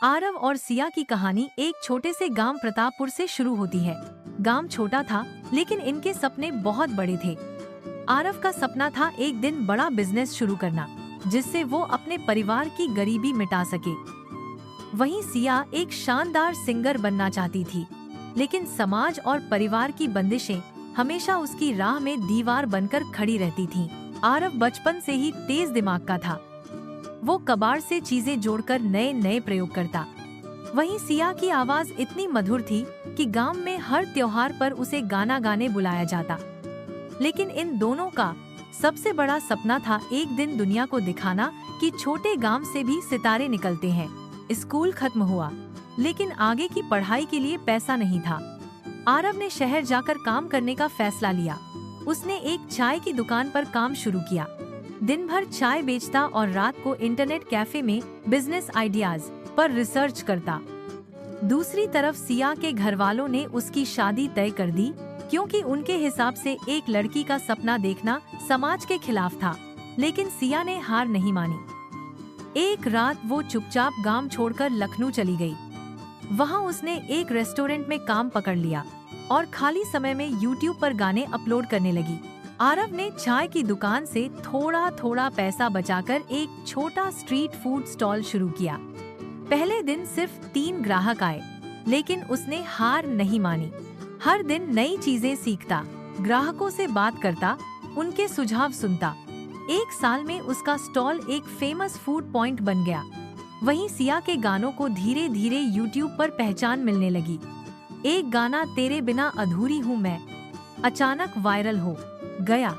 आरव और सिया की कहानी एक छोटे से गांव प्रतापपुर से शुरू होती है। गांव छोटा था, लेकिन इनके सपने बहुत बड़े थे। आरव का सपना था एक दिन बड़ा बिजनेस शुरू करना, जिससे वो अपने परिवार की गरीबी मिटा सके। वहीं सिया एक शानदार सिंगर बनना चाहती थी, लेकिन समाज और परिवार की बंदिशें हमेशा उसकी राह में दीवार बनकर खड़ी रहती थीं। आरव बचपन से ही तेज दिमाग का था। वो कबाड़ से चीजें जोड़कर नए नए प्रयोग करता। वहीं सिया की आवाज इतनी मधुर थी कि गांव में हर त्योहार पर उसे गाना गाने बुलाया जाता। लेकिन इन दोनों का सबसे बड़ा सपना था एक दिन दुनिया को दिखाना कि छोटे गांव से भी सितारे निकलते हैं। स्कूल खत्म हुआ, लेकिन आगे की पढ़ाई के लिए पैसा नहीं था। आरव ने शहर जाकर काम करने का फैसला लिया। उसने एक चाय की दुकान पर काम शुरू किया। दिन भर चाय बेचता और रात को इंटरनेट कैफे में बिजनेस आइडियाज पर रिसर्च करता। दूसरी तरफ सिया के घर वालों ने उसकी शादी तय कर दी, क्योंकि उनके हिसाब से एक लड़की का सपना देखना समाज के खिलाफ था। लेकिन सिया ने हार नहीं मानी। एक रात वो चुपचाप गांव छोड़कर लखनऊ चली गई। वहां उसने एक रेस्टोरेंट में काम पकड़ लिया और खाली समय में यूट्यूब पर गाने अपलोड करने लगी। आरव ने चाय की दुकान से थोड़ा थोड़ा पैसा बचाकर एक छोटा स्ट्रीट फूड स्टॉल शुरू किया। पहले दिन सिर्फ 3 ग्राहक आए, लेकिन उसने हार नहीं मानी। हर दिन नई चीजें सीखता, ग्राहकों से बात करता, उनके सुझाव सुनता। 1 साल में उसका स्टॉल एक फेमस फूड पॉइंट बन गया। वहीं सिया के गानों को धीरे धीरे यूट्यूब पर पहचान मिलने लगी। एक गाना तेरे बिना अधूरी हूँ मैं अचानक वायरल हो गया।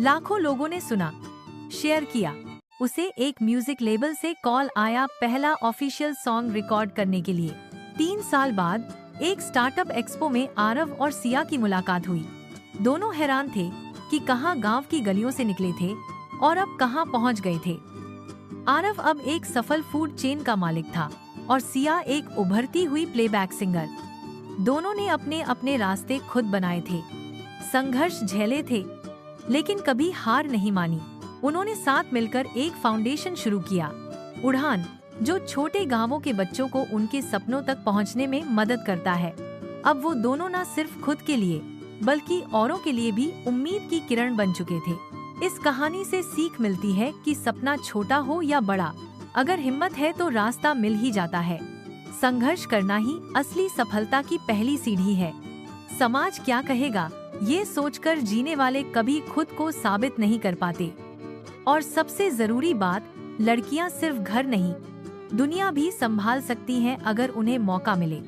लाखों लोगों ने सुना, शेयर किया। उसे एक म्यूजिक लेबल से कॉल आया पहला ऑफिशियल सॉन्ग रिकॉर्ड करने के लिए। 3 साल बाद एक स्टार्टअप एक्सपो में आरव और सिया की मुलाकात हुई। दोनों हैरान थे कि कहां गांव की गलियों से निकले थे और अब कहां पहुंच गए थे। आरव अब एक सफल फूड चेन का मालिक था और सिया एक उभरती हुई प्लेबैक सिंगर। दोनों ने अपने अपने रास्ते खुद बनाए थे, संघर्ष झेले थे, लेकिन कभी हार नहीं मानी। उन्होंने साथ मिलकर एक फाउंडेशन शुरू किया, उड़ान, जो छोटे गांवों के बच्चों को उनके सपनों तक पहुंचने में मदद करता है। अब वो दोनों न सिर्फ खुद के लिए, बल्कि औरों के लिए भी उम्मीद की किरण बन चुके थे। इस कहानी से सीख मिलती है कि सपना छोटा हो या बड़ा, अगर हिम्मत है तो रास्ता मिल ही जाता है। संघर्ष करना ही असली सफलता की पहली सीढ़ी है। समाज क्या कहेगा, ये सोचकर जीने वाले कभी खुद को साबित नहीं कर पाते। और सबसे जरूरी बात, लड़कियां सिर्फ घर नहीं, दुनिया भी संभाल सकती हैं अगर उन्हें मौका मिले।